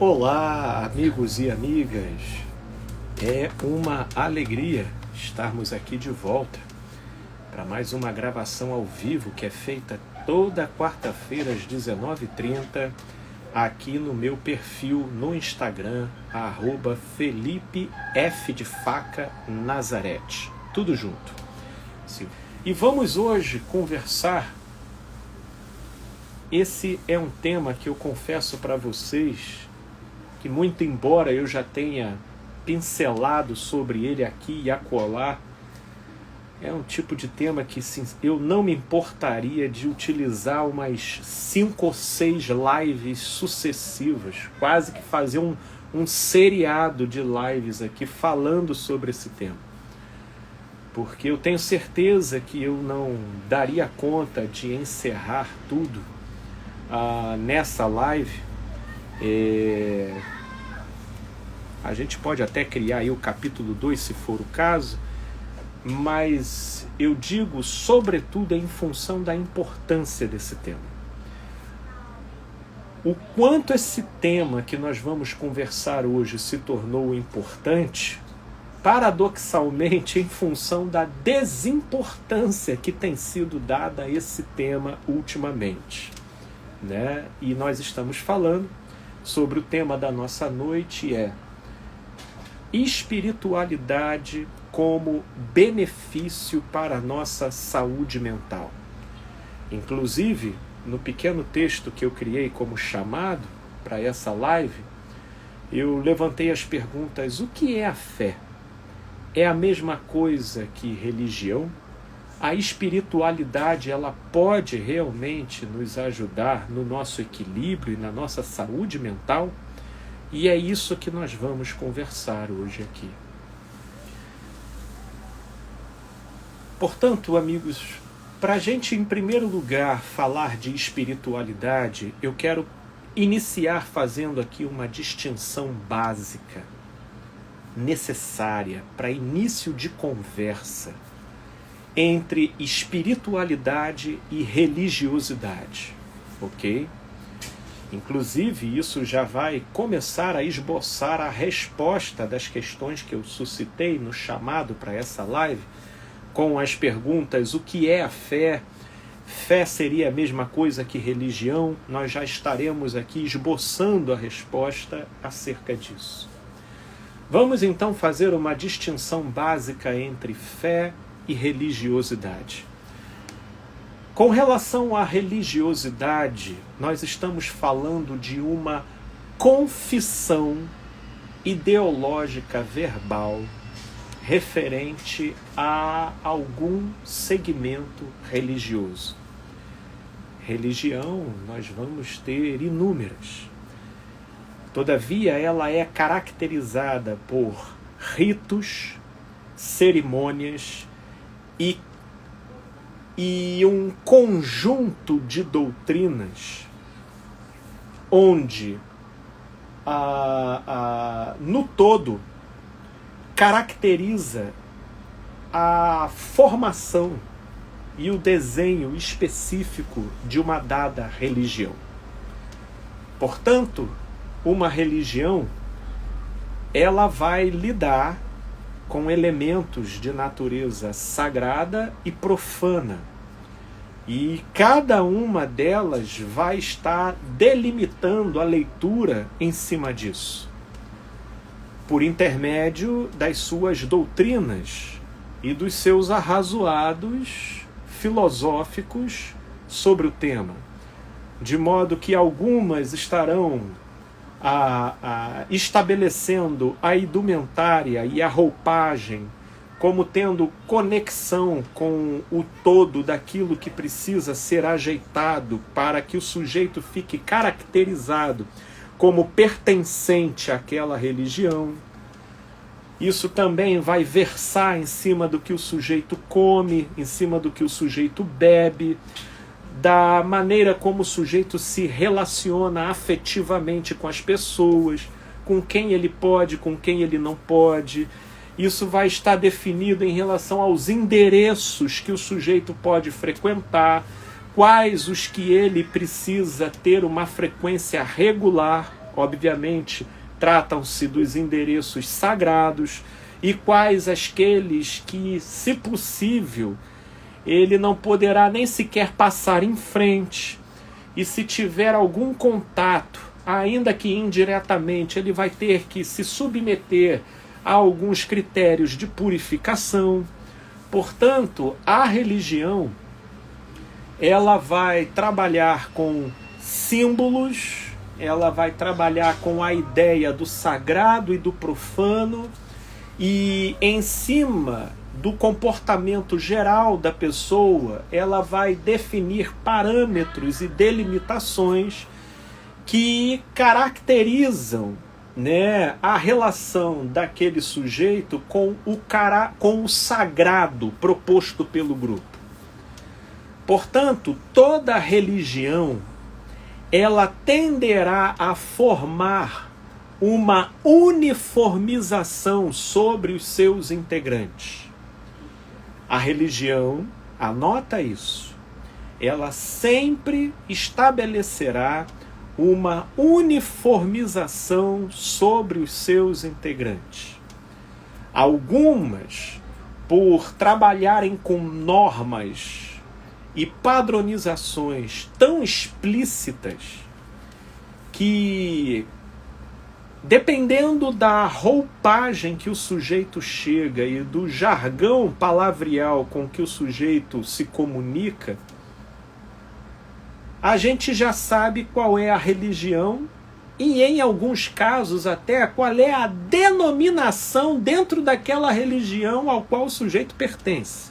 Olá, amigos e amigas. É uma alegria estarmos aqui de volta para mais uma gravação ao vivo que é feita toda quarta-feira às 19h30 aqui no meu perfil no Instagram, @FelipeF_Nazarete. Tudo junto. E vamos hoje conversar. Esse é um tema que eu confesso para vocês que, muito embora eu já tenha pincelado sobre ele aqui e acolá, é um tipo de tema que sim, eu não me importaria de utilizar umas 5 ou 6 lives sucessivas, quase que fazer um seriado de lives aqui falando sobre esse tema. Porque eu tenho certeza que eu não daria conta de encerrar tudo nessa live. A gente pode até criar aí o capítulo 2, se for o caso, mas eu digo, sobretudo, em função da importância desse tema. O quanto esse tema que nós vamos conversar hoje se tornou importante, paradoxalmente, em função da desimportância que tem sido dada a esse tema ultimamente, né? E nós estamos falando sobre o tema da nossa noite, espiritualidade como benefício para a nossa saúde mental. Inclusive, no pequeno texto que eu criei como chamado para essa live, eu levantei as perguntas: o que é a fé? É a mesma coisa que religião? A espiritualidade, ela pode realmente nos ajudar no nosso equilíbrio e na nossa saúde mental? E é isso que nós vamos conversar hoje aqui. Portanto, amigos, para a gente, em primeiro lugar, falar de espiritualidade, eu quero iniciar fazendo aqui uma distinção básica, necessária para início de conversa, entre espiritualidade e religiosidade, ok? Inclusive, isso já vai começar a esboçar a resposta das questões que eu suscitei no chamado para essa live, com as perguntas: o que é a fé? Fé seria a mesma coisa que religião? Nós já estaremos aqui esboçando a resposta acerca disso. Vamos então fazer uma distinção básica entre fé e religiosidade. Com relação à religiosidade, nós estamos falando de uma confissão ideológica verbal referente a algum segmento religioso. Religião, nós vamos ter inúmeras. Todavia, ela é caracterizada por ritos, cerimônias e um conjunto de doutrinas onde, no todo, caracteriza a formação e o desenho específico de uma dada religião. Portanto, uma religião, ela vai lidar com elementos de natureza sagrada e profana. E cada uma delas vai estar delimitando a leitura em cima disso, por intermédio das suas doutrinas e dos seus arrazoados filosóficos sobre o tema. De modo que algumas estarão estabelecendo a indumentária e a roupagem como tendo conexão com o todo daquilo que precisa ser ajeitado para que o sujeito fique caracterizado como pertencente àquela religião. Isso também vai versar em cima do que o sujeito come, em cima do que o sujeito bebe, da maneira como o sujeito se relaciona afetivamente com as pessoas, com quem ele pode, com quem ele não pode. Isso vai estar definido em relação aos endereços que o sujeito pode frequentar, quais os que ele precisa ter uma frequência regular, obviamente, tratam-se dos endereços sagrados e quais aqueles que, se possível, ele não poderá nem sequer passar em frente. E se tiver algum contato, ainda que indiretamente, ele vai ter que se submeter a alguns critérios de purificação. Portanto, a religião, ela vai trabalhar com símbolos, ela vai trabalhar com a ideia do sagrado e do profano, e em cima do comportamento geral da pessoa, ela vai definir parâmetros e delimitações que caracterizam, né, a relação daquele sujeito com o sagrado proposto pelo grupo. Portanto, toda religião, ela tenderá a formar uma uniformização sobre os seus integrantes. A religião, anota isso, ela sempre estabelecerá uma uniformização sobre os seus integrantes. Algumas, por trabalharem com normas e padronizações tão explícitas que, dependendo da roupagem que o sujeito chega e do jargão palavreal com que o sujeito se comunica, a gente já sabe qual é a religião e, em alguns casos, até qual é a denominação dentro daquela religião ao qual o sujeito pertence.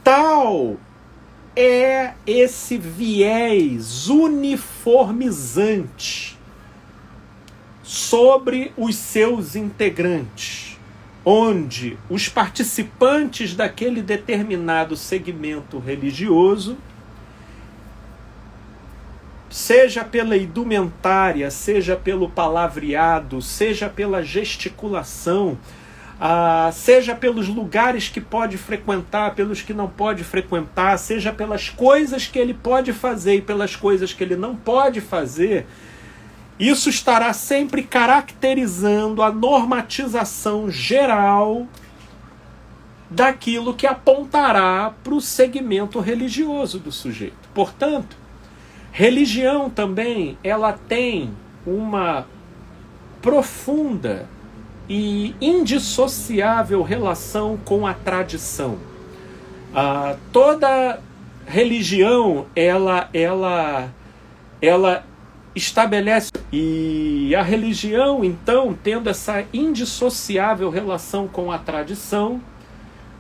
Tal é esse viés uniformizante sobre os seus integrantes, onde os participantes daquele determinado segmento religioso, seja pela indumentária, seja pelo palavreado, seja pela gesticulação, seja pelos lugares que pode frequentar, pelos que não pode frequentar, seja pelas coisas que ele pode fazer e pelas coisas que ele não pode fazer, isso estará sempre caracterizando a normatização geral daquilo que apontará para o segmento religioso do sujeito. Portanto, religião também, ela tem uma profunda e indissociável relação com a tradição. Toda religião, ela estabelece, e a religião, então, tendo essa indissociável relação com a tradição,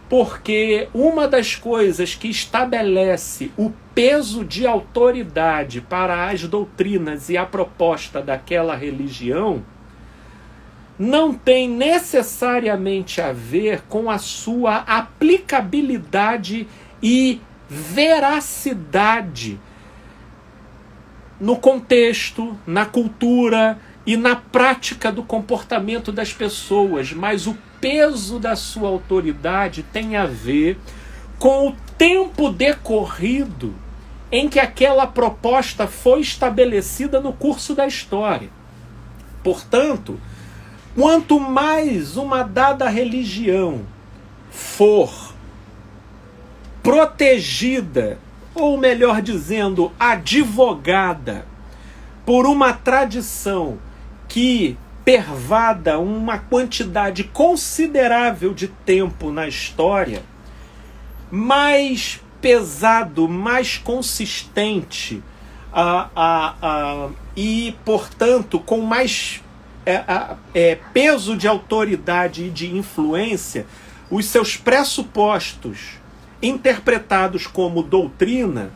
porque uma das coisas que estabelece o peso de autoridade para as doutrinas e a proposta daquela religião não tem necessariamente a ver com a sua aplicabilidade e veracidade no contexto, na cultura e na prática do comportamento das pessoas, mas o peso da sua autoridade tem a ver com o tempo decorrido em que aquela proposta foi estabelecida no curso da história. Portanto, quanto mais uma dada religião for protegida, ou melhor dizendo, advogada por uma tradição que pervada uma quantidade considerável de tempo na história, mais pesado, mais consistente e, portanto, com mais peso de autoridade e de influência, os seus pressupostos interpretados como doutrina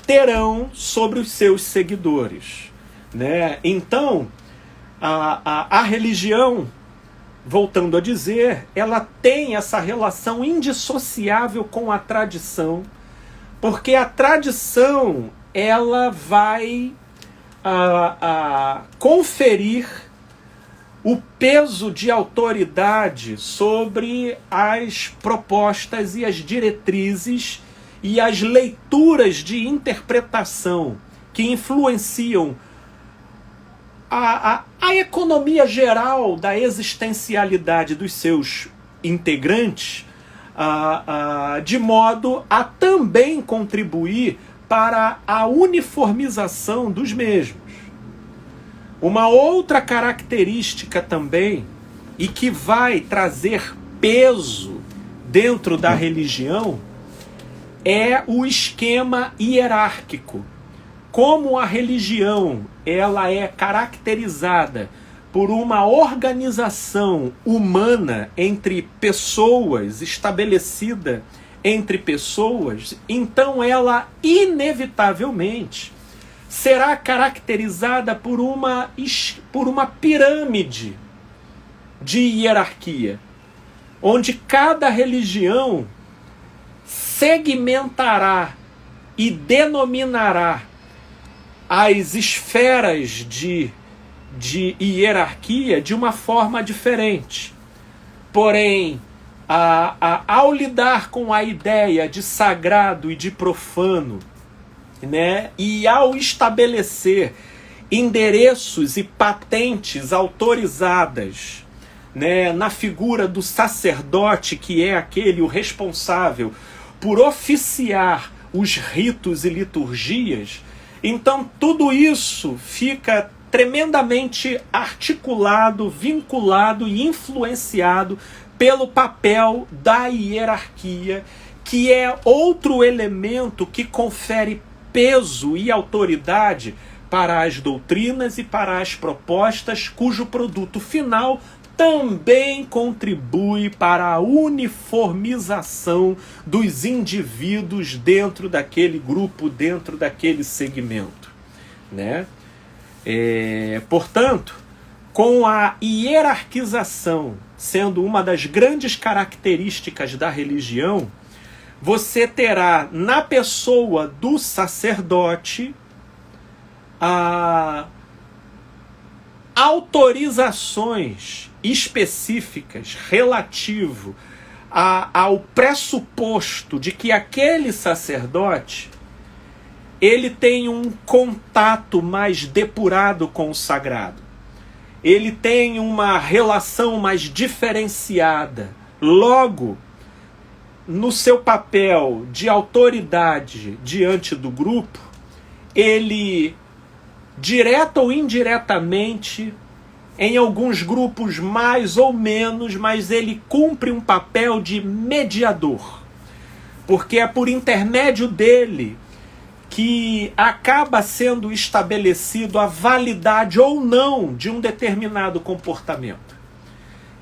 terão sobre os seus seguidores, né? Então, a religião, voltando a dizer, ela tem essa relação indissociável com a tradição, porque a tradição, ela vai conferir o peso de autoridade sobre as propostas e as diretrizes e as leituras de interpretação que influenciam a economia geral da existencialidade dos seus integrantes, de modo a também contribuir para a uniformização dos mesmos. Uma outra característica também, e que vai trazer peso dentro da religião, é o esquema hierárquico. Como a religião ela é caracterizada por uma organização humana entre pessoas, estabelecida entre pessoas, então ela inevitavelmente será caracterizada por uma pirâmide de hierarquia, onde cada religião segmentará e denominará as esferas de hierarquia de uma forma diferente. Porém, ao lidar com a ideia de sagrado e de profano, né, e ao estabelecer endereços e patentes autorizadas, né, na figura do sacerdote, que é o responsável por oficiar os ritos e liturgias, então tudo isso fica tremendamente articulado, vinculado e influenciado pelo papel da hierarquia, que é outro elemento que confere peso e autoridade para as doutrinas e para as propostas, cujo produto final também contribui para a uniformização dos indivíduos dentro daquele grupo, dentro daquele segmento, né? Portanto, com a hierarquização sendo uma das grandes características da religião, você terá na pessoa do sacerdote autorizações específicas relativo ao pressuposto de que aquele sacerdote ele tem um contato mais depurado com o sagrado. Ele tem uma relação mais diferenciada. Logo, no seu papel de autoridade diante do grupo, ele, direta ou indiretamente, em alguns grupos mais ou menos, mas ele cumpre um papel de mediador. Porque é por intermédio dele que acaba sendo estabelecido a validade ou não de um determinado comportamento.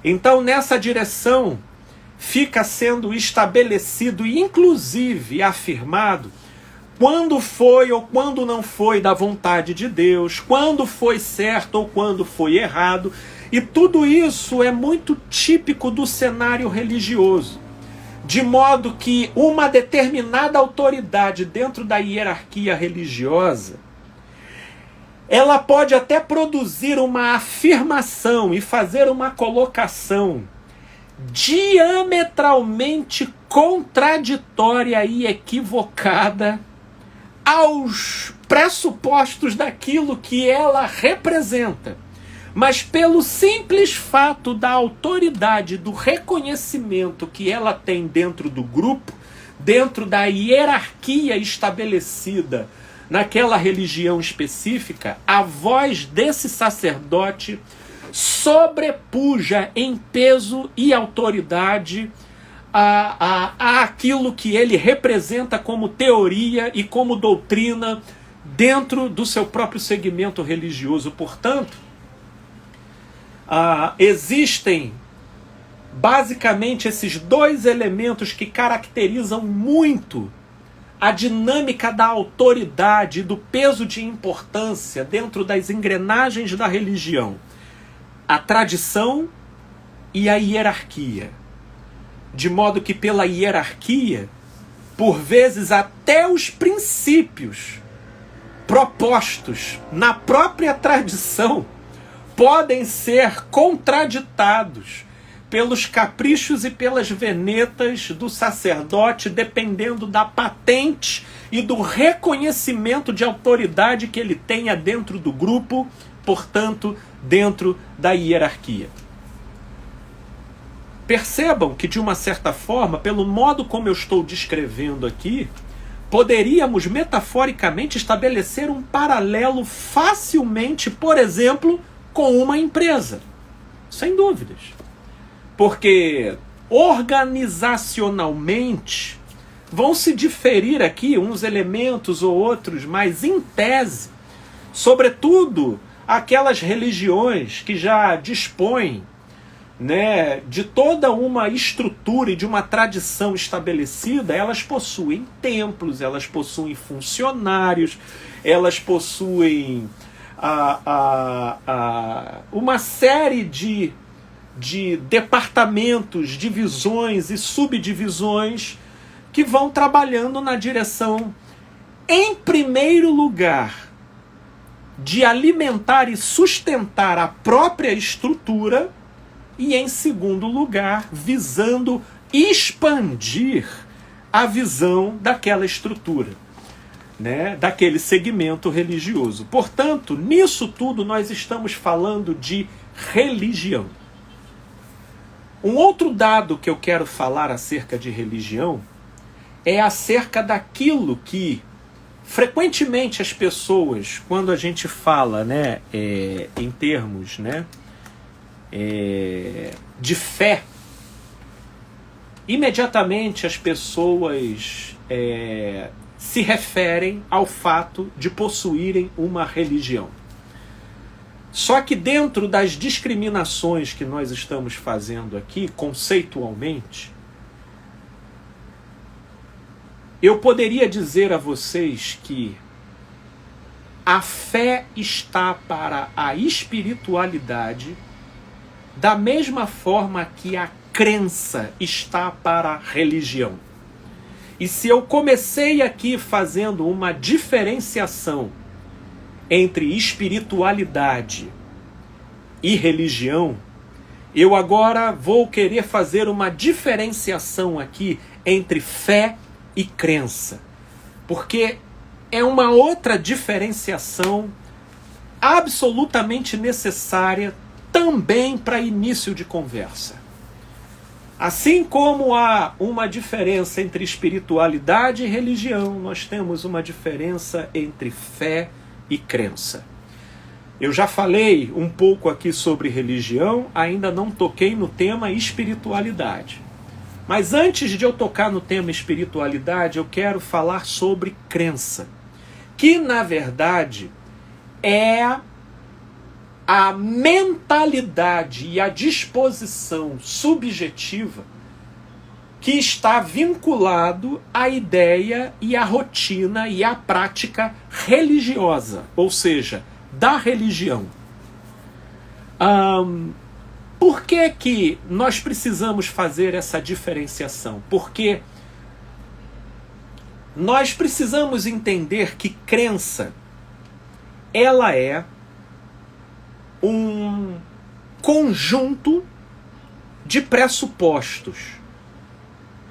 Então, nessa direção, fica sendo estabelecido e, inclusive, afirmado quando foi ou quando não foi da vontade de Deus, quando foi certo ou quando foi errado. E tudo isso é muito típico do cenário religioso. De modo que uma determinada autoridade dentro da hierarquia religiosa, ela pode até produzir uma afirmação e fazer uma colocação diametralmente contraditória e equivocada aos pressupostos daquilo que ela representa. Mas pelo simples fato da autoridade, do reconhecimento que ela tem dentro do grupo, dentro da hierarquia estabelecida naquela religião específica, a voz desse sacerdote sobrepuja em peso e autoridade aquilo que ele representa como teoria e como doutrina dentro do seu próprio segmento religioso. Portanto, existem basicamente esses dois elementos que caracterizam muito a dinâmica da autoridade e do peso de importância dentro das engrenagens da religião: a tradição e a hierarquia. De modo que pela hierarquia, por vezes até os princípios propostos na própria tradição podem ser contraditados pelos caprichos e pelas venetas do sacerdote, dependendo da patente e do reconhecimento de autoridade que ele tenha dentro do grupo portanto, dentro da hierarquia. Percebam que, de uma certa forma, pelo modo como eu estou descrevendo aqui, poderíamos metaforicamente estabelecer um paralelo facilmente, por exemplo, com uma empresa. Sem dúvidas. Porque organizacionalmente vão se diferir aqui uns elementos ou outros, mas em tese, sobretudo aquelas religiões que já dispõem, né, de toda uma estrutura e de uma tradição estabelecida, elas possuem templos, elas possuem funcionários, elas possuem uma série de departamentos, divisões e subdivisões que vão trabalhando na direção, em primeiro lugar, de alimentar e sustentar a própria estrutura, e, em segundo lugar, visando expandir a visão daquela estrutura, né, daquele segmento religioso. Portanto, nisso tudo nós estamos falando de religião. Um outro dado que eu quero falar acerca de religião é acerca daquilo que, frequentemente, as pessoas, quando a gente fala, né, em termos, né, de fé, imediatamente as pessoas se referem ao fato de possuírem uma religião. Só que dentro das discriminações que nós estamos fazendo aqui, conceitualmente, eu poderia dizer a vocês que a fé está para a espiritualidade da mesma forma que a crença está para a religião. E se eu comecei aqui fazendo uma diferenciação entre espiritualidade e religião, eu agora vou querer fazer uma diferenciação aqui entre fé e crença. Porque é uma outra diferenciação absolutamente necessária também para início de conversa. Assim como há uma diferença entre espiritualidade e religião, nós temos uma diferença entre fé e crença. Eu já falei um pouco aqui sobre religião, ainda não toquei no tema espiritualidade. Mas antes de eu tocar no tema espiritualidade, eu quero falar sobre crença, que na verdade é a mentalidade e a disposição subjetiva que está vinculado à ideia e à rotina e à prática religiosa, ou seja, da religião. Por que nós precisamos fazer essa diferenciação? Porque nós precisamos entender que crença, ela é um conjunto de pressupostos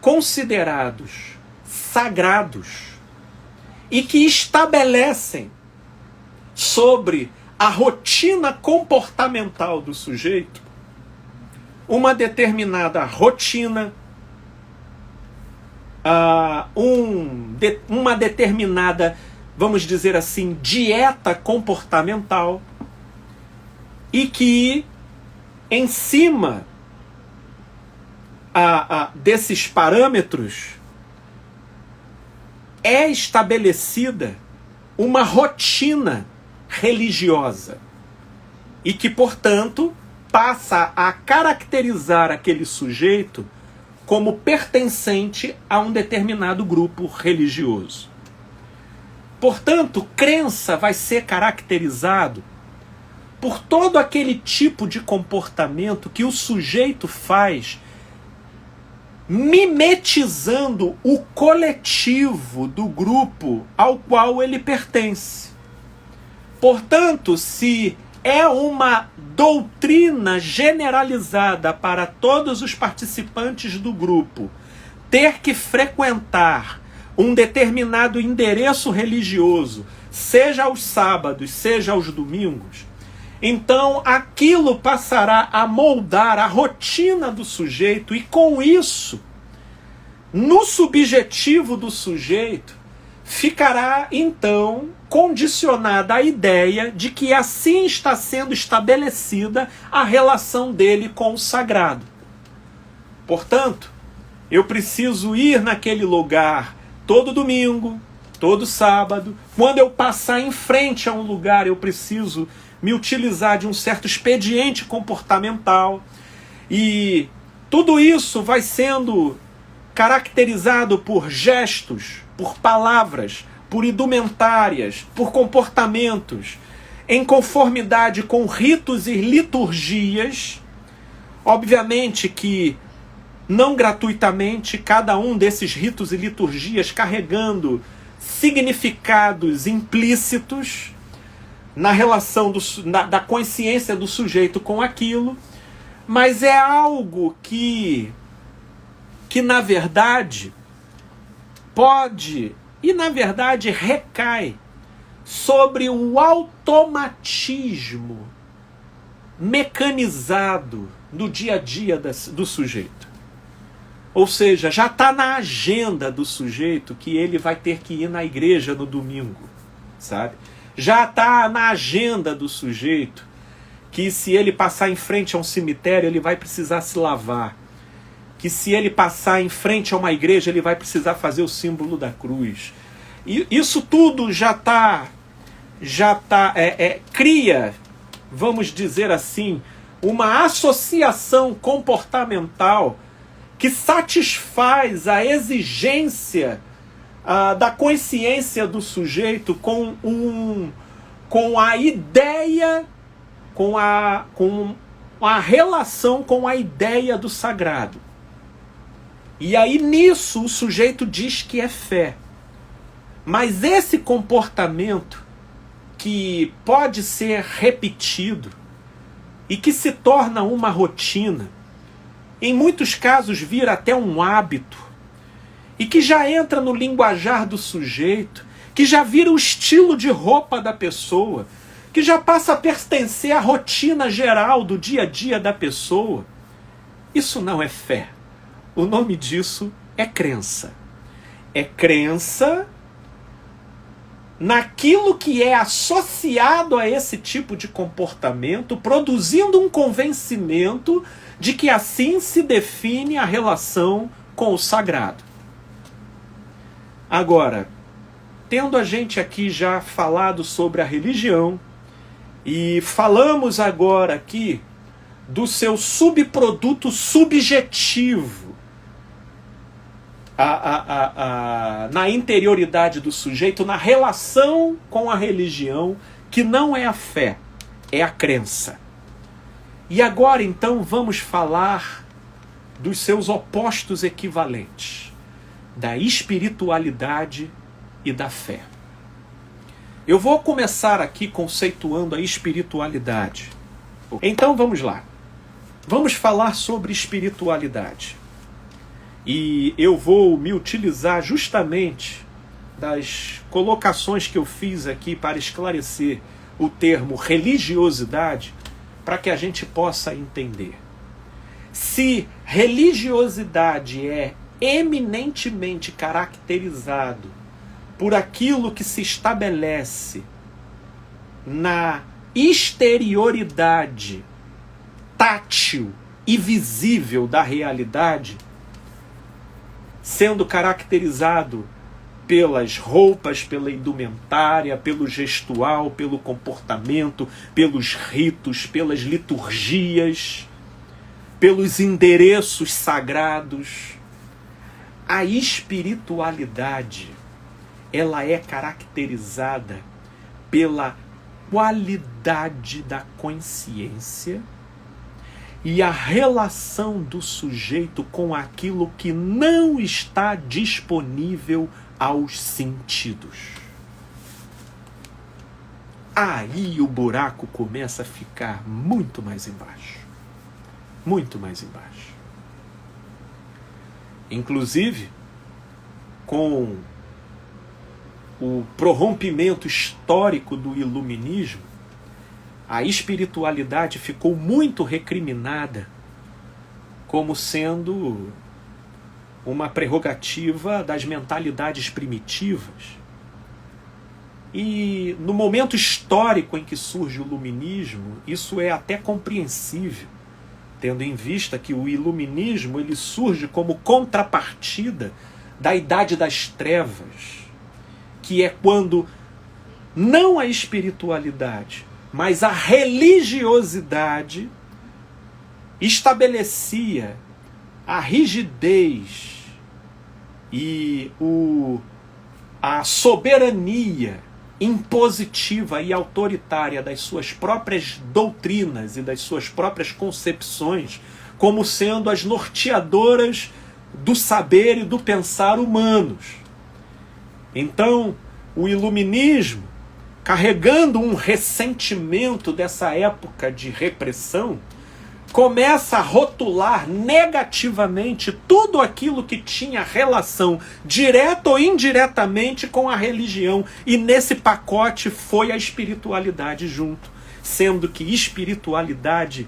considerados sagrados e que estabelecem sobre a rotina comportamental do sujeito uma determinada rotina, uma determinada, vamos dizer assim, dieta comportamental, e que, em cima desses parâmetros, é estabelecida uma rotina religiosa e que, portanto, passa a caracterizar aquele sujeito como pertencente a um determinado grupo religioso. Portanto, crença vai ser caracterizado por todo aquele tipo de comportamento que o sujeito faz mimetizando o coletivo do grupo ao qual ele pertence. Portanto, se é uma doutrina generalizada para todos os participantes do grupo ter que frequentar um determinado endereço religioso, seja aos sábados, seja aos domingos, então aquilo passará a moldar a rotina do sujeito, e com isso, no subjetivo do sujeito, ficará então condicionada a ideia de que assim está sendo estabelecida a relação dele com o sagrado. Portanto, eu preciso ir naquele lugar todo domingo, todo sábado. Quando eu passar em frente a um lugar, eu preciso me utilizar de um certo expediente comportamental. E tudo isso vai sendo caracterizado por gestos, por palavras, por indumentárias, por comportamentos, em conformidade com ritos e liturgias. Obviamente que, não gratuitamente, cada um desses ritos e liturgias carregando significados implícitos na relação da consciência do sujeito com aquilo, mas é algo que na verdade pode e na verdade recai sobre o automatismo mecanizado do dia a dia do sujeito. Ou seja, já está na agenda do sujeito que ele vai ter que ir na igreja no domingo, sabe? Já está na agenda do sujeito que se ele passar em frente a um cemitério, ele vai precisar se lavar. Que se ele passar em frente a uma igreja, ele vai precisar fazer o símbolo da cruz. E isso tudo cria, vamos dizer assim, uma associação comportamental que satisfaz a exigência da consciência do sujeito com a ideia, com a relação com a ideia do sagrado. E aí nisso o sujeito diz que é fé. Mas esse comportamento que pode ser repetido e que se torna uma rotina, em muitos casos vira até um hábito, e que já entra no linguajar do sujeito, que já vira o estilo de roupa da pessoa, que já passa a pertencer à rotina geral do dia a dia da pessoa, isso não é fé. O nome disso é crença. É crença naquilo que é associado a esse tipo de comportamento, produzindo um convencimento de que assim se define a relação com o sagrado. Agora, tendo a gente aqui já falado sobre a religião, e falamos agora aqui do seu subproduto subjetivo, na interioridade do sujeito, na relação com a religião, que não é a fé, é a crença. E agora então vamos falar dos seus opostos equivalentes, da espiritualidade e da fé. Eu vou começar aqui conceituando a espiritualidade. Então vamos lá. Vamos falar sobre espiritualidade. E eu vou me utilizar justamente das colocações que eu fiz aqui para esclarecer o termo religiosidade, para que a gente possa entender. Se religiosidade é eminentemente caracterizado por aquilo que se estabelece na exterioridade tátil e visível da realidade, sendo caracterizado pelas roupas, pela indumentária, pelo gestual, pelo comportamento, pelos ritos, pelas liturgias, pelos endereços sagrados, a espiritualidade, ela é caracterizada pela qualidade da consciência e a relação do sujeito com aquilo que não está disponível aos sentidos. Aí o buraco começa a ficar muito mais embaixo. Muito mais embaixo. Inclusive, com o prorrompimento histórico do iluminismo, a espiritualidade ficou muito recriminada como sendo uma prerrogativa das mentalidades primitivas. E no momento histórico em que surge o iluminismo, isso é até compreensível, tendo em vista que o iluminismo ele surge como contrapartida da Idade das Trevas, que é quando não a espiritualidade, mas a religiosidade estabelecia a rigidez e a soberania impositiva e autoritária das suas próprias doutrinas e das suas próprias concepções como sendo as norteadoras do saber e do pensar humanos. Então, o iluminismo, carregando um ressentimento dessa época de repressão, começa a rotular negativamente tudo aquilo que tinha relação direta ou indiretamente com a religião. E nesse pacote foi a espiritualidade junto, sendo que espiritualidade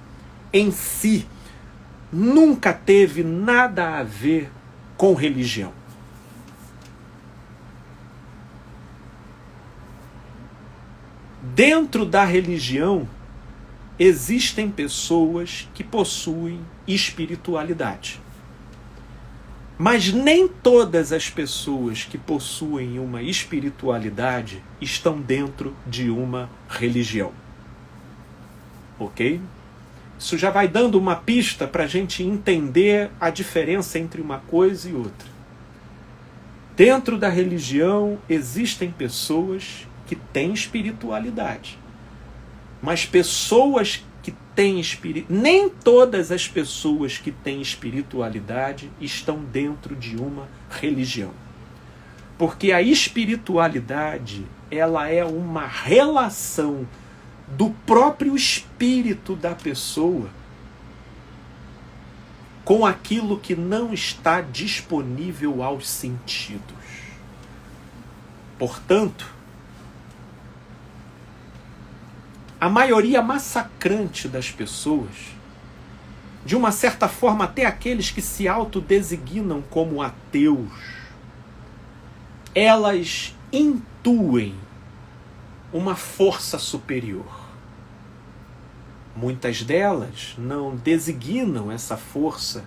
em si nunca teve nada a ver com religião. Dentro da religião, existem pessoas que possuem espiritualidade. Mas nem todas as pessoas que possuem uma espiritualidade estão dentro de uma religião. Ok? Isso já vai dando uma pista para a gente entender a diferença entre uma coisa e outra. Dentro da religião existem pessoas que têm espiritualidade. Mas pessoas que têm nem todas as pessoas que têm espiritualidade estão dentro de uma religião. Porque a espiritualidade, ela é uma relação do próprio espírito da pessoa com aquilo que não está disponível aos sentidos. Portanto, a maioria massacrante das pessoas, de uma certa forma até aqueles que se autodesignam como ateus, elas intuem uma força superior. Muitas delas não designam essa força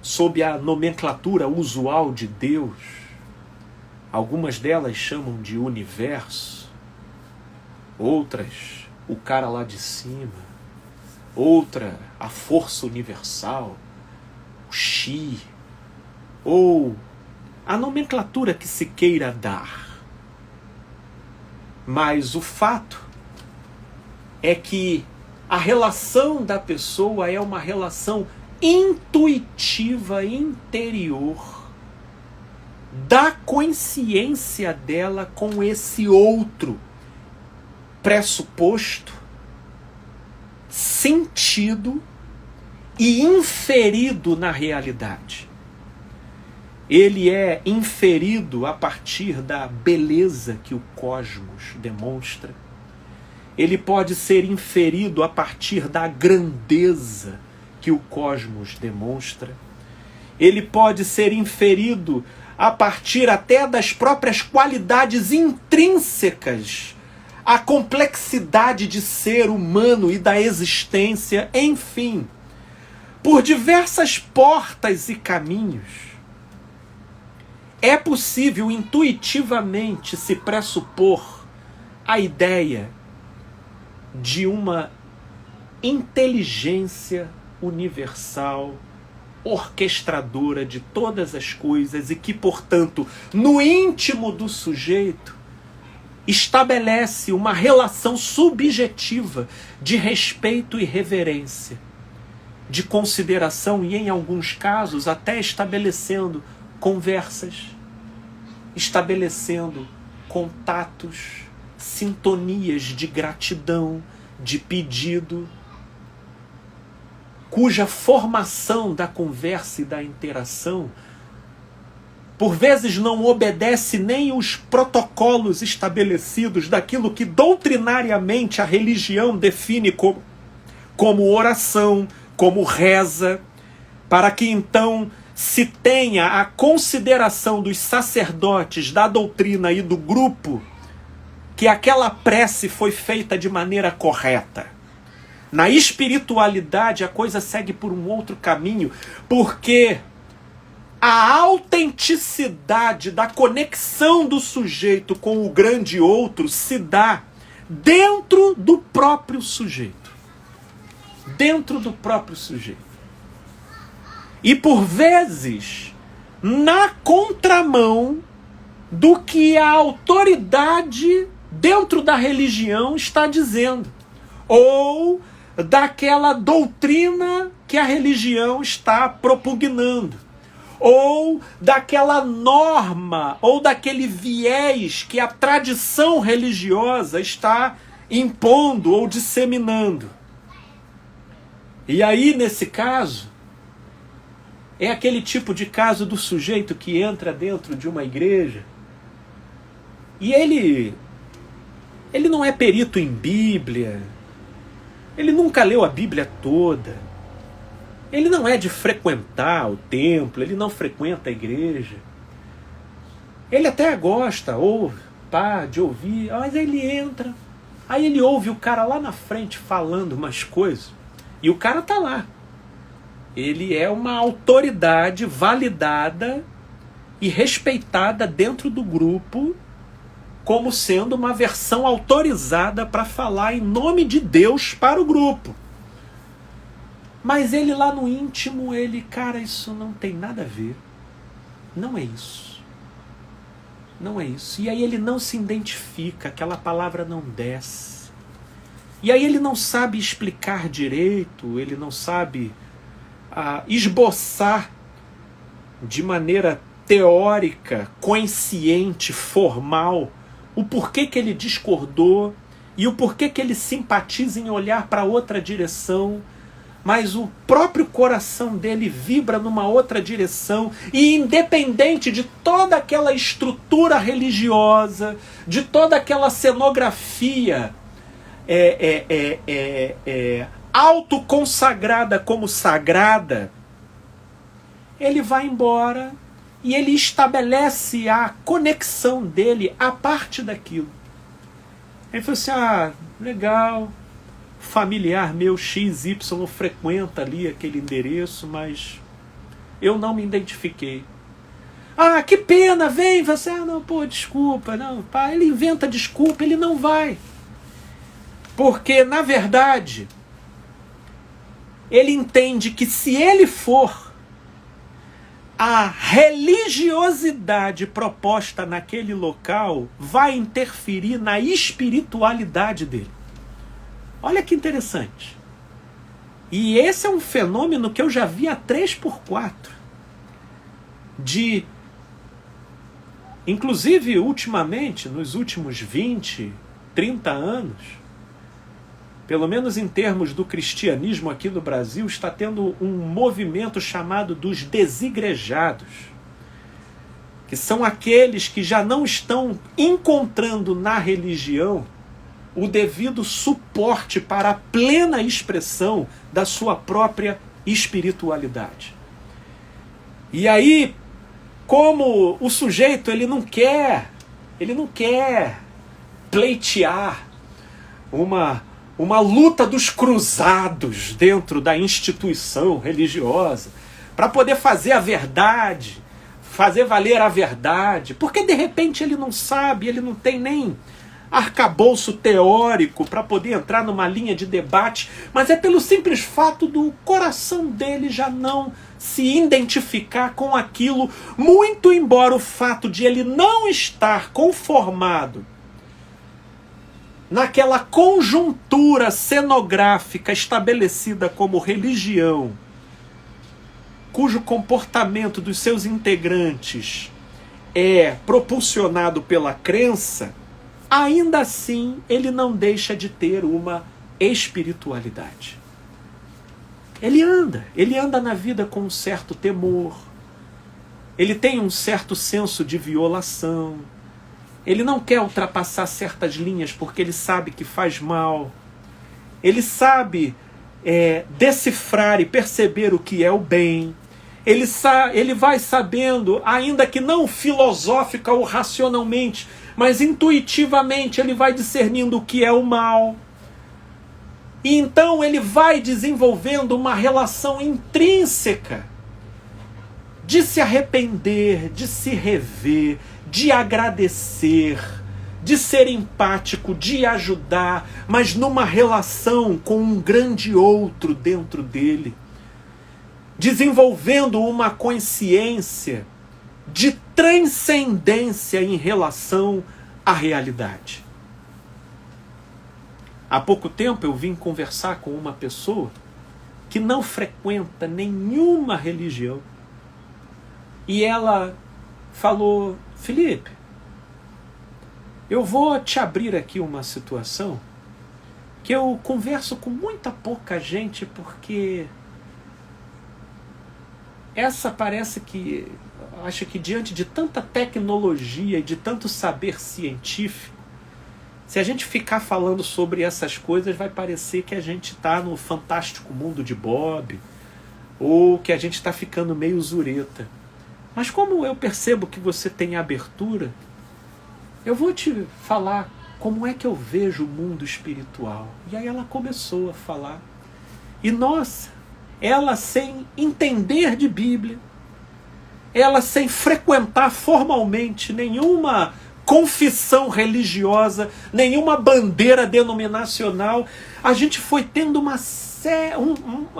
sob a nomenclatura usual de Deus. Algumas delas chamam de universo, outras o cara lá de cima, outra a força universal, o Xi, ou a nomenclatura que se queira dar. Mas o fato é que a relação da pessoa é uma relação intuitiva, interior, da consciência dela com esse outro pressuposto, sentido e inferido na realidade. Ele é inferido a partir da beleza que o cosmos demonstra. Ele pode ser inferido a partir da grandeza que o cosmos demonstra. Ele pode ser inferido a partir até das próprias qualidades intrínsecas, a complexidade de ser humano e da existência, enfim, por diversas portas e caminhos, é possível intuitivamente se pressupor a ideia de uma inteligência universal, orquestradora de todas as coisas e que, portanto, no íntimo do sujeito, estabelece uma relação subjetiva de respeito e reverência, de consideração e, em alguns casos, até estabelecendo conversas, estabelecendo contatos, sintonias de gratidão, de pedido, cuja formação da conversa e da interação por vezes não obedece nem os protocolos estabelecidos daquilo que doutrinariamente a religião define como oração, como reza, para que então se tenha a consideração dos sacerdotes, da doutrina e do grupo, que aquela prece foi feita de maneira correta. Na espiritualidade a coisa segue por um outro caminho, porque a autenticidade da conexão do sujeito com o grande outro se dá dentro do próprio sujeito. Dentro do próprio sujeito. E por vezes, na contramão do que a autoridade dentro da religião está dizendo. Ou daquela doutrina que a religião está propugnando. Ou daquela norma, ou daquele viés que a tradição religiosa está impondo ou disseminando. E aí, nesse caso, é aquele tipo de caso do sujeito que entra dentro de uma igreja e ele não é perito em Bíblia, ele nunca leu a Bíblia toda, ele não é de frequentar o templo, ele não frequenta a igreja, ele até gosta de ouvir, mas ele entra, aí ele ouve o cara lá na frente falando umas coisas, e o cara tá lá. Ele é uma autoridade validada e respeitada dentro do grupo como sendo uma versão autorizada para falar em nome de Deus para o grupo. Mas ele lá no íntimo, cara, isso não tem nada a ver. Não é isso. Não é isso. E aí ele não se identifica, aquela palavra não desce. E aí ele não sabe explicar direito, ele não sabe esboçar de maneira teórica, consciente, formal, o porquê que ele discordou e o porquê que ele simpatiza em olhar para outra direção, mas o próprio coração dele vibra numa outra direção, e independente de toda aquela estrutura religiosa, de toda aquela cenografia autoconsagrada como sagrada, ele vai embora e ele estabelece a conexão dele a parte daquilo. Ele falou assim, legal, familiar meu XY frequenta ali aquele endereço, mas eu não me identifiquei. Que pena, vem, você, desculpa, não, pá, ele inventa desculpa, ele não vai. Porque, na verdade, ele entende que se ele for, a religiosidade proposta naquele local vai interferir na espiritualidade dele. Olha que interessante. E esse é um fenômeno que eu já vi a 3x4. Inclusive, ultimamente, nos últimos 20, 30 anos, pelo menos em termos do cristianismo aqui no Brasil, está tendo um movimento chamado dos desigrejados, que são aqueles que já não estão encontrando na religião o devido suporte para a plena expressão da sua própria espiritualidade. E aí, como o sujeito ele não quer pleitear uma luta dos cruzados dentro da instituição religiosa para poder fazer a verdade, fazer valer a verdade, porque de repente ele não sabe, ele não tem nem arcabouço teórico para poder entrar numa linha de debate, mas é pelo simples fato do coração dele já não se identificar com aquilo, muito embora o fato de ele não estar conformado naquela conjuntura cenográfica estabelecida como religião, cujo comportamento dos seus integrantes é propulsionado pela crença, ainda assim ele não deixa de ter uma espiritualidade. Ele anda na vida com um certo temor, ele tem um certo senso de violação, ele não quer ultrapassar certas linhas porque ele sabe que faz mal, ele sabe decifrar e perceber o que é o bem, ele vai sabendo, ainda que não filosófica ou racionalmente, mas intuitivamente ele vai discernindo o que é o mal. E então ele vai desenvolvendo uma relação intrínseca de se arrepender, de se rever, de agradecer, de ser empático, de ajudar, mas numa relação com um grande outro dentro dele, desenvolvendo uma consciência de transcendência em relação à realidade. Há pouco tempo eu vim conversar com uma pessoa que não frequenta nenhuma religião. E ela falou: Felipe, eu vou te abrir aqui uma situação que eu converso com muita pouca gente, porque essa parece que, acho que diante de tanta tecnologia e de tanto saber científico, se a gente ficar falando sobre essas coisas, vai parecer que a gente está no fantástico mundo de Bob, ou que a gente está ficando meio zureta. Mas como eu percebo que você tem abertura, eu vou te falar como é que eu vejo o mundo espiritual. E aí ela começou a falar. E nossa, ela sem entender de Bíblia, ela sem frequentar formalmente nenhuma confissão religiosa, nenhuma bandeira denominacional, a gente foi tendo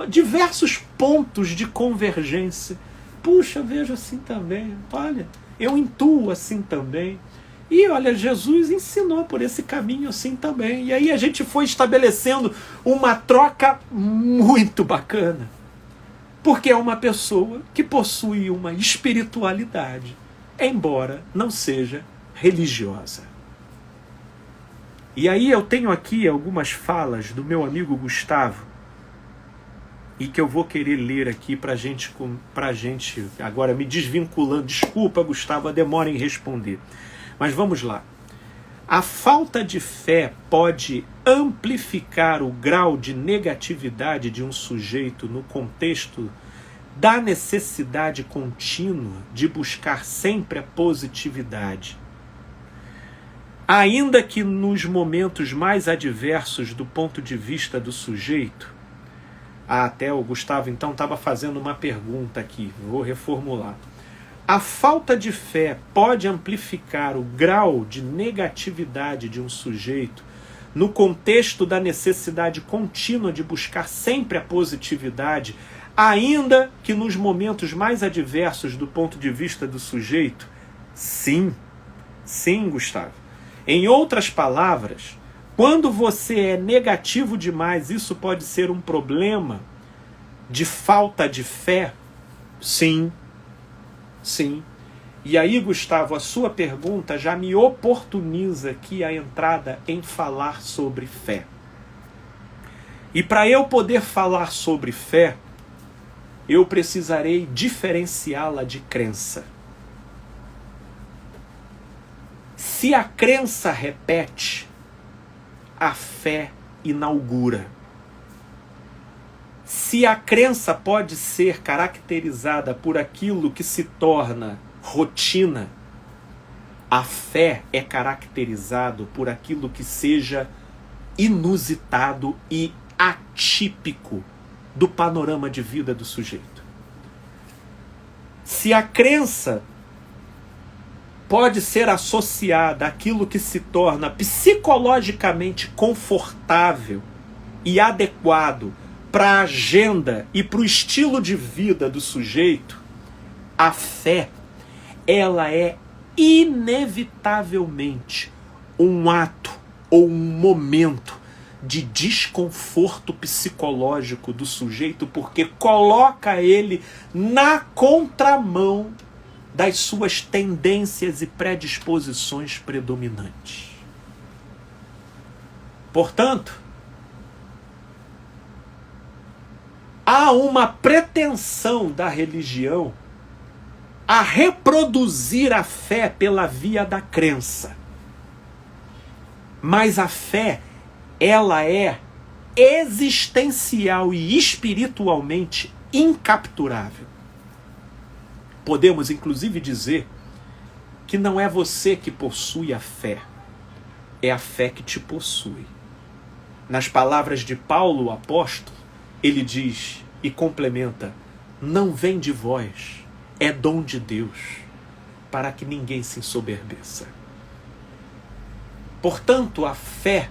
diversos pontos de convergência. Puxa, eu vejo assim também, olha, eu intuo assim também. E olha, Jesus ensinou por esse caminho assim também. E aí a gente foi estabelecendo uma troca muito bacana. Porque é uma pessoa que possui uma espiritualidade, embora não seja religiosa. E aí eu tenho aqui algumas falas do meu amigo Gustavo, e que eu vou querer ler aqui pra gente, agora me desvinculando. Desculpa, Gustavo, a demora em responder. Mas vamos lá. A falta de fé pode amplificar o grau de negatividade de um sujeito no contexto da necessidade contínua de buscar sempre a positividade. Ainda que nos momentos mais adversos do ponto de vista do sujeito, até o Gustavo então estava fazendo uma pergunta aqui, vou reformular. A falta de fé pode amplificar o grau de negatividade de um sujeito no contexto da necessidade contínua de buscar sempre a positividade, ainda que nos momentos mais adversos do ponto de vista do sujeito? Sim, sim, Gustavo. Em outras palavras, quando você é negativo demais, isso pode ser um problema de falta de fé? Sim, sim. E aí, Gustavo, a sua pergunta já me oportuniza aqui a entrada em falar sobre fé. E para eu poder falar sobre fé, eu precisarei diferenciá-la de crença. Se a crença repete, a fé inaugura. Se a crença pode ser caracterizada por aquilo que se torna rotina, a fé é caracterizado por aquilo que seja inusitado e atípico do panorama de vida do sujeito. Se a crença pode ser associada àquilo que se torna psicologicamente confortável e adequado para a agenda e para o estilo de vida do sujeito, a fé, ela é inevitavelmente um ato ou um momento de desconforto psicológico do sujeito, porque coloca ele na contramão das suas tendências e predisposições predominantes. Portanto, há uma pretensão da religião a reproduzir a fé pela via da crença. Mas a fé, ela é existencial e espiritualmente incapturável. Podemos, inclusive, dizer que não é você que possui a fé, é a fé que te possui. Nas palavras de Paulo, o apóstolo, ele diz e complementa: não vem de vós, é dom de Deus, para que ninguém se ensoberbeça. Portanto, a fé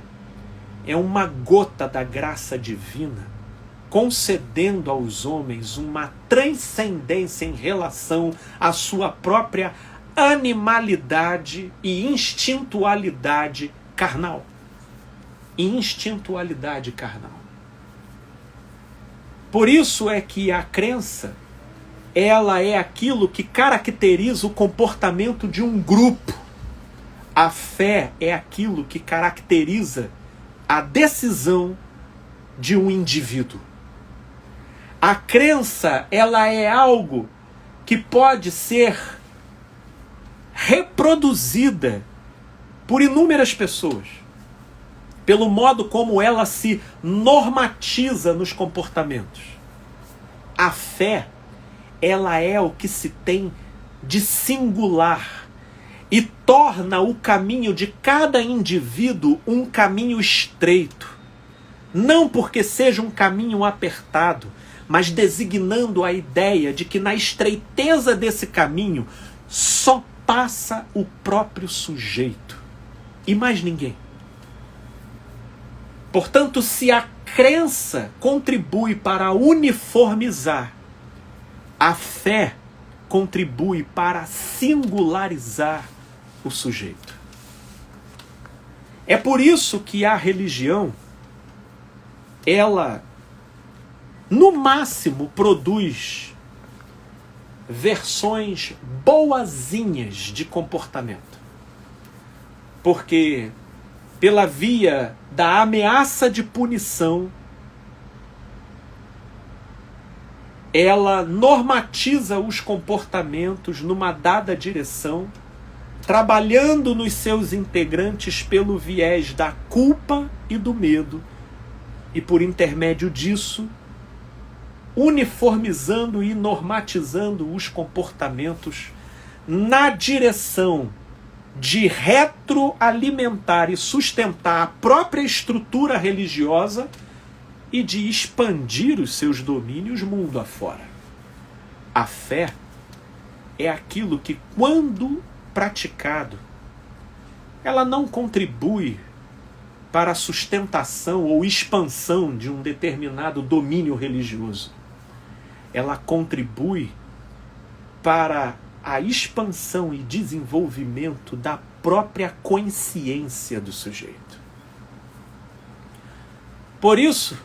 é uma gota da graça divina, concedendo aos homens uma transcendência em relação à sua própria animalidade e instintualidade carnal. Instintualidade carnal. Por isso é que a crença, ela é aquilo que caracteriza o comportamento de um grupo. A fé é aquilo que caracteriza a decisão de um indivíduo. A crença, ela é algo que pode ser reproduzida por inúmeras pessoas, pelo modo como ela se normatiza nos comportamentos. A fé, ela é o que se tem de singular e torna o caminho de cada indivíduo um caminho estreito. Não porque seja um caminho apertado, mas designando a ideia de que na estreiteza desse caminho só passa o próprio sujeito e mais ninguém. Portanto, se a crença contribui para uniformizar, a fé contribui para singularizar o sujeito. É por isso que a religião, ela, no máximo, produz versões boazinhas de comportamento. Porque, pela via da ameaça de punição, ela normatiza os comportamentos numa dada direção, trabalhando nos seus integrantes pelo viés da culpa e do medo, e por intermédio disso, uniformizando e normatizando os comportamentos na direção de retroalimentar e sustentar a própria estrutura religiosa e de expandir os seus domínios mundo afora. A fé é aquilo que, quando praticado, ela não contribui para a sustentação ou expansão de um determinado domínio religioso. Ela contribui para a expansão e desenvolvimento da própria consciência do sujeito. Por isso,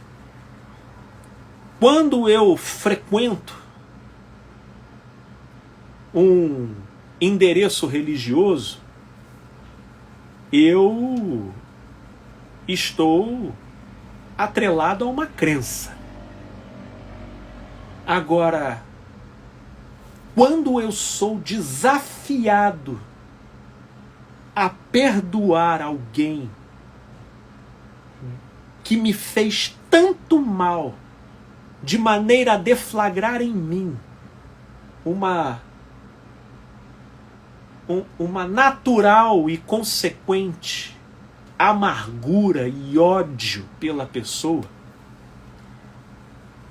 quando eu frequento um endereço religioso, eu estou atrelado a uma crença. Agora, quando eu sou desafiado a perdoar alguém que me fez tanto mal, de maneira a deflagrar em mim uma natural e consequente amargura e ódio pela pessoa,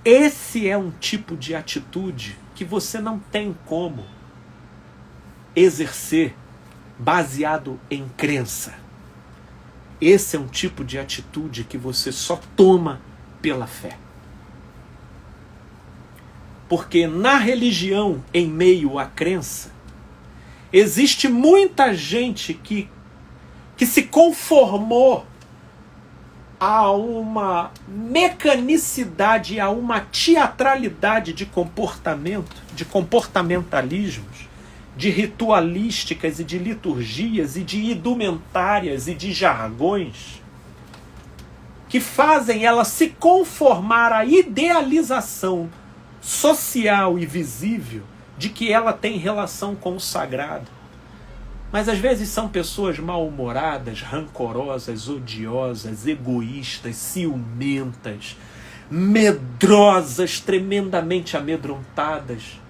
esse é um tipo de atitude que você não tem como exercer baseado em crença. Esse é um tipo de atitude que você só toma pela fé. Porque na religião, em meio à crença, existe muita gente que se conformou a uma mecanicidade, a uma teatralidade de comportamento, de comportamentalismos, de ritualísticas e de liturgias e de indumentárias e de jargões, que fazem ela se conformar à idealização social e visível de que ela tem relação com o sagrado. Mas às vezes são pessoas mal-humoradas, rancorosas, odiosas, egoístas, ciumentas, medrosas, tremendamente amedrontadas,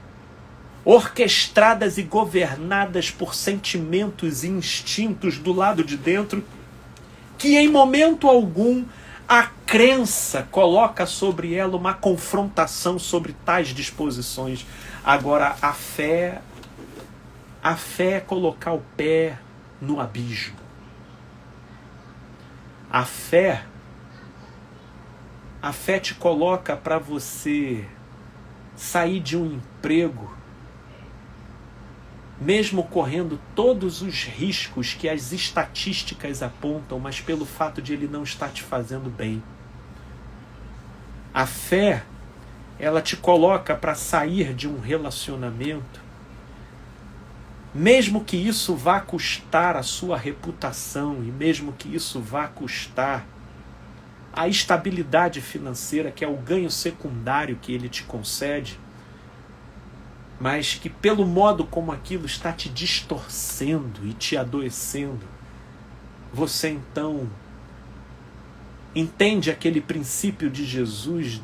orquestradas e governadas por sentimentos e instintos do lado de dentro, que em momento algum a crença coloca sobre ela uma confrontação sobre tais disposições. Agora, a fé é colocar o pé no abismo. A fé te coloca para você sair de um emprego, mesmo correndo todos os riscos que as estatísticas apontam, mas pelo fato de ele não estar te fazendo bem. A fé, ela te coloca para sair de um relacionamento, mesmo que isso vá custar a sua reputação e mesmo que isso vá custar a estabilidade financeira, que é o ganho secundário que ele te concede, mas que pelo modo como aquilo está te distorcendo e te adoecendo, você então entende aquele princípio de Jesus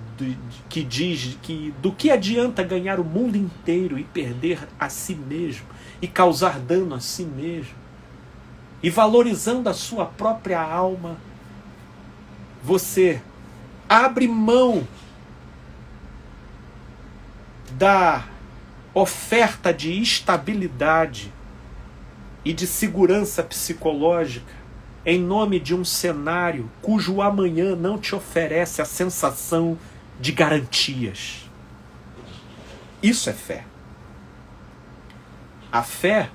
que diz que do que adianta ganhar o mundo inteiro e perder a si mesmo e causar dano a si mesmo, e valorizando a sua própria alma, você abre mão da oferta de estabilidade e de segurança psicológica em nome de um cenário cujo amanhã não te oferece a sensação de garantias. Isso é fé. A fé,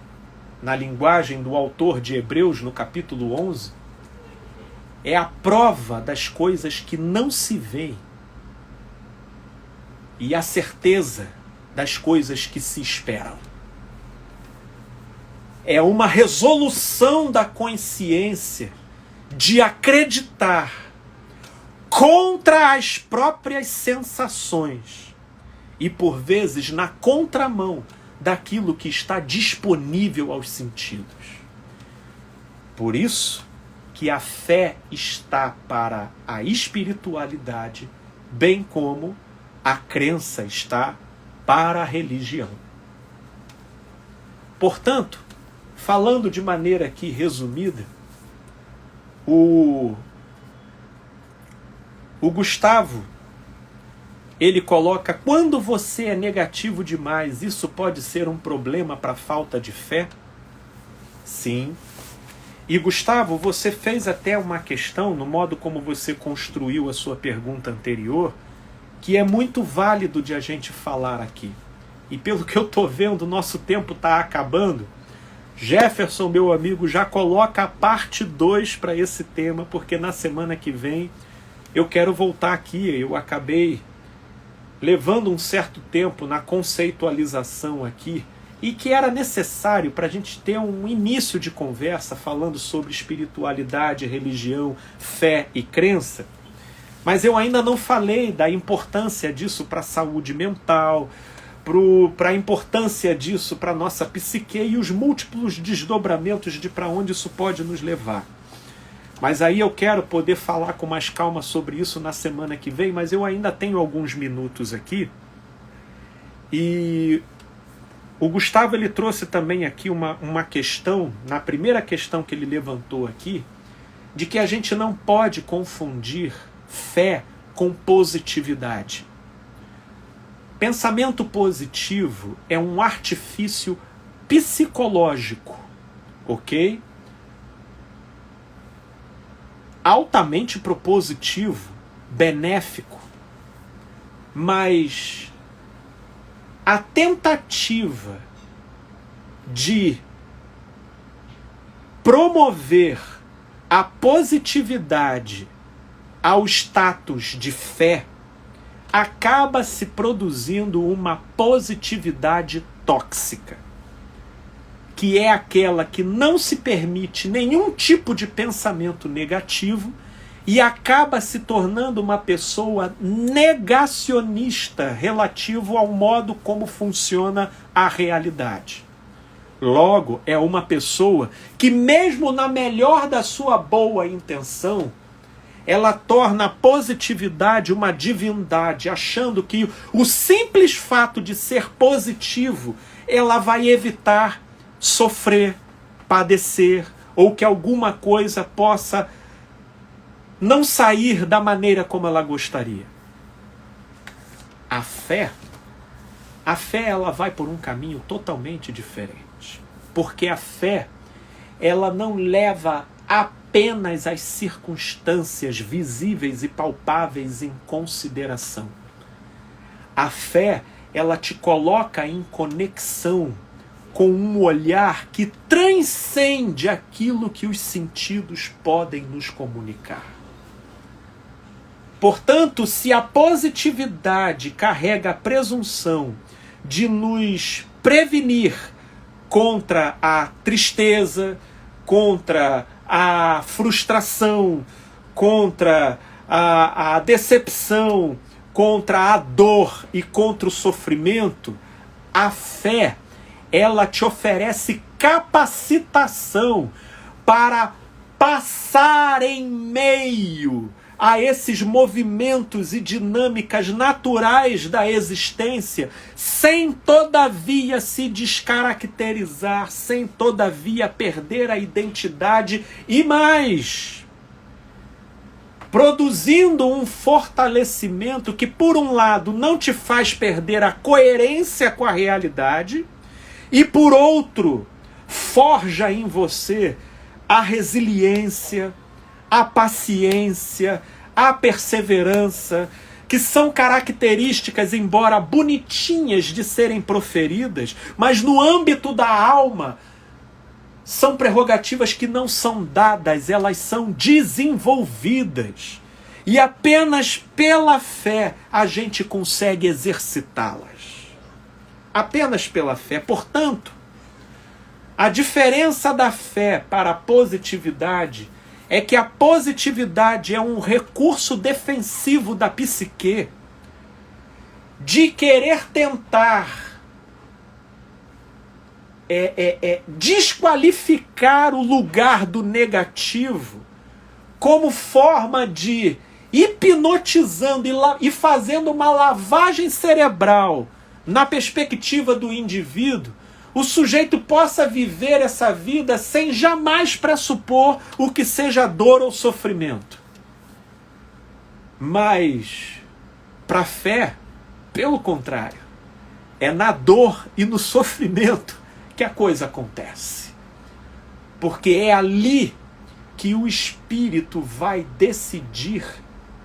na linguagem do autor de Hebreus, no capítulo 11, é a prova das coisas que não se veem e a certeza das coisas que se esperam. É uma resolução da consciência de acreditar contra as próprias sensações e, por vezes, na contramão daquilo que está disponível aos sentidos. Por isso que a fé está para a espiritualidade, bem como a crença está para a religião. Portanto, falando de maneira aqui resumida, o Gustavo, ele coloca: quando você é negativo demais, isso pode ser um problema para a falta de fé? Sim. E Gustavo, você fez até uma questão, no modo como você construiu a sua pergunta anterior, que é muito válido de a gente falar aqui. E pelo que eu estou vendo, nosso tempo está acabando. Jefferson, meu amigo, já coloca a parte 2 para esse tema, porque na semana que vem eu quero voltar aqui. Eu acabei levando um certo tempo na conceitualização aqui, e que era necessário para a gente ter um início de conversa falando sobre espiritualidade, religião, fé e crença. Mas eu ainda não falei da importância disso para a saúde mental, para a importância disso para a nossa psique e os múltiplos desdobramentos de para onde isso pode nos levar. Mas aí eu quero poder falar com mais calma sobre isso na semana que vem, mas eu ainda tenho alguns minutos aqui. E o Gustavo, ele trouxe também aqui uma questão, na primeira questão que ele levantou aqui, de que a gente não pode confundir fé com positividade. Pensamento positivo é um artifício psicológico, ok? Altamente propositivo, benéfico, mas a tentativa de promover a positividade ao status de fé acaba se produzindo uma positividade tóxica, que é aquela que não se permite nenhum tipo de pensamento negativo e acaba se tornando uma pessoa negacionista relativo ao modo como funciona a realidade. Logo, é uma pessoa que, mesmo na melhor da sua boa intenção, ela torna a positividade uma divindade, achando que o simples fato de ser positivo, ela vai evitar sofrer, padecer, ou que alguma coisa possa não sair da maneira como ela gostaria. A fé ela vai por um caminho totalmente diferente. Porque a fé, ela não leva apenas as circunstâncias visíveis e palpáveis em consideração. A fé, ela te coloca em conexão com um olhar que transcende aquilo que os sentidos podem nos comunicar. Portanto, se a positividade carrega a presunção de nos prevenir contra a tristeza, contra a frustração, contra a decepção, contra a dor e contra o sofrimento, a fé, ela te oferece capacitação para passar em meio a esses movimentos e dinâmicas naturais da existência, sem todavia se descaracterizar, sem todavia perder a identidade e mais, produzindo um fortalecimento que, por um lado, não te faz perder a coerência com a realidade e, por outro, forja em você a resiliência, a paciência, a perseverança, que são características, embora bonitinhas de serem proferidas, mas no âmbito da alma, são prerrogativas que não são dadas, elas são desenvolvidas. E apenas pela fé a gente consegue exercitá-las. Apenas pela fé. Portanto, a diferença da fé para a positividade é que a positividade é um recurso defensivo da psique de querer tentar desqualificar o lugar do negativo como forma de, hipnotizando e fazendo uma lavagem cerebral na perspectiva do indivíduo, o sujeito possa viver essa vida sem jamais pressupor o que seja dor ou sofrimento. Mas, para a fé, pelo contrário, é na dor e no sofrimento que a coisa acontece. Porque é ali que o espírito vai decidir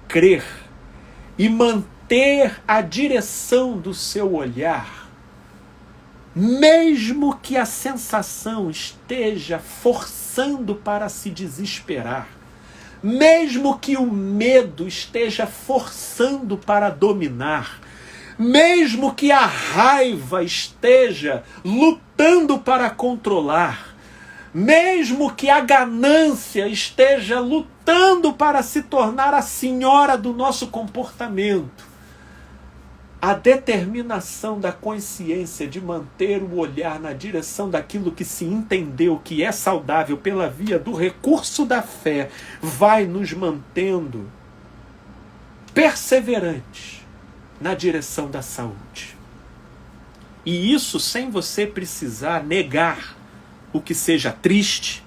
crer e manter a direção do seu olhar, mesmo que a sensação esteja forçando para se desesperar, mesmo que o medo esteja forçando para dominar, mesmo que a raiva esteja lutando para controlar, mesmo que a ganância esteja lutando para se tornar a senhora do nosso comportamento, a determinação da consciência de manter o olhar na direção daquilo que se entendeu que é saudável pela via do recurso da fé vai nos mantendo perseverantes na direção da saúde. E isso sem você precisar negar o que seja triste,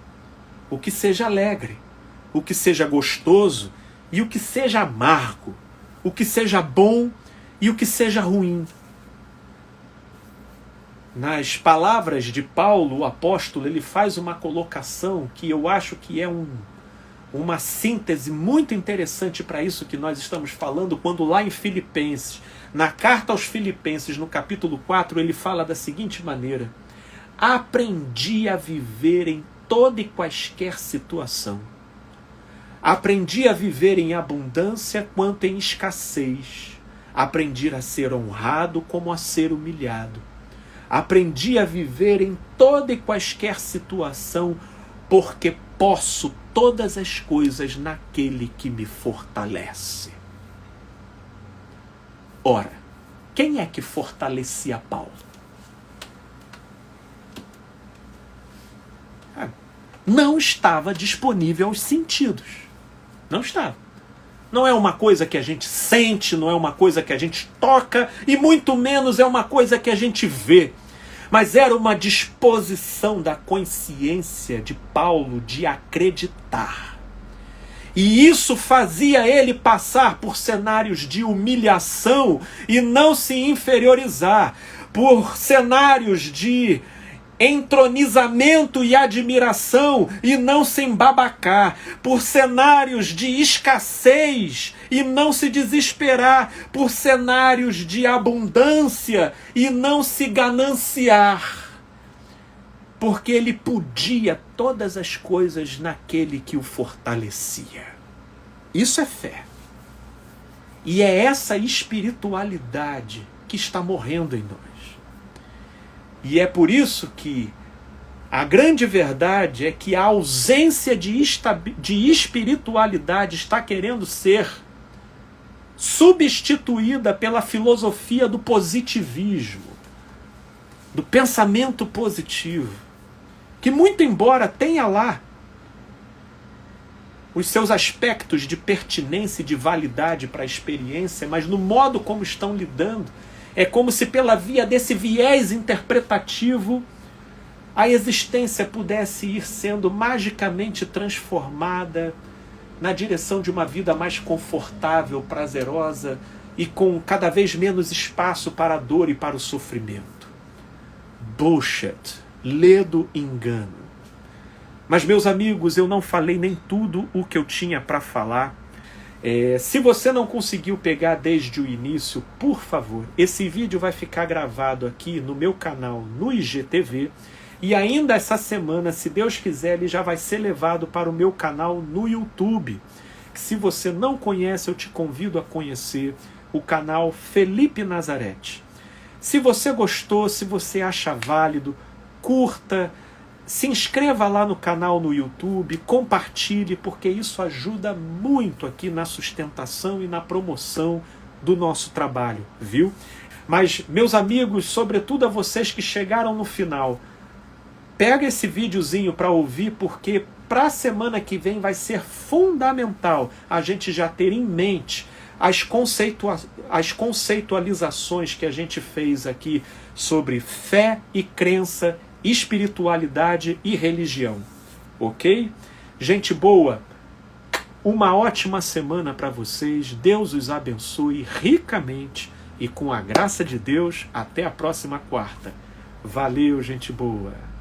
o que seja alegre, o que seja gostoso e o que seja amargo, o que seja bom e o que seja ruim. Nas palavras de Paulo, o apóstolo, ele faz uma colocação que eu acho que é uma síntese muito interessante para isso que nós estamos falando, quando lá em Filipenses, na carta aos Filipenses, no capítulo 4, ele fala da seguinte maneira: aprendi a viver em toda e quaisquer situação. Aprendi a viver em abundância quanto em escassez. Aprendi a ser honrado como a ser humilhado. Aprendi a viver em toda e quaisquer situação porque posso todas as coisas naquele que me fortalece. Ora, quem é que fortalecia Paulo? Não estava disponível aos sentidos. Não estava. Não é uma coisa que a gente sente, não é uma coisa que a gente toca, e muito menos é uma coisa que a gente vê. Mas era uma disposição da consciência de Paulo de acreditar. E isso fazia ele passar por cenários de humilhação e não se inferiorizar, por cenários de entronizamento e admiração e não se embabacar, por cenários de escassez e não se desesperar, por cenários de abundância e não se gananciar, porque ele podia todas as coisas naquele que o fortalecia. Isso é fé. E é essa espiritualidade que está morrendo em nós. E é por isso que a grande verdade é que a ausência de espiritualidade está querendo ser substituída pela filosofia do positivismo, do pensamento positivo, que muito embora tenha lá os seus aspectos de pertinência e de validade para a experiência, mas no modo como estão lidando, é como se pela via desse viés interpretativo a existência pudesse ir sendo magicamente transformada na direção de uma vida mais confortável, prazerosa e com cada vez menos espaço para a dor e para o sofrimento. Bullshit, ledo engano. Mas, meus amigos, eu não falei nem tudo o que eu tinha para falar. Se você não conseguiu pegar desde o início, por favor, esse vídeo vai ficar gravado aqui no meu canal no IGTV e ainda essa semana, se Deus quiser, ele já vai ser levado para o meu canal no YouTube. Se você não conhece, eu te convido a conhecer o canal Felipe Nazarete. Se você gostou, se você acha válido, curta, se inscreva lá no canal no YouTube, compartilhe, porque isso ajuda muito aqui na sustentação e na promoção do nosso trabalho, viu? Mas, meus amigos, sobretudo a vocês que chegaram no final, pega esse videozinho para ouvir, porque para a semana que vem vai ser fundamental a gente já ter em mente as conceitualizações que a gente fez aqui sobre fé e crença, espiritualidade e religião, ok? Gente boa, uma ótima semana para vocês, Deus os abençoe ricamente e com a graça de Deus, até a próxima quarta. Valeu, gente boa!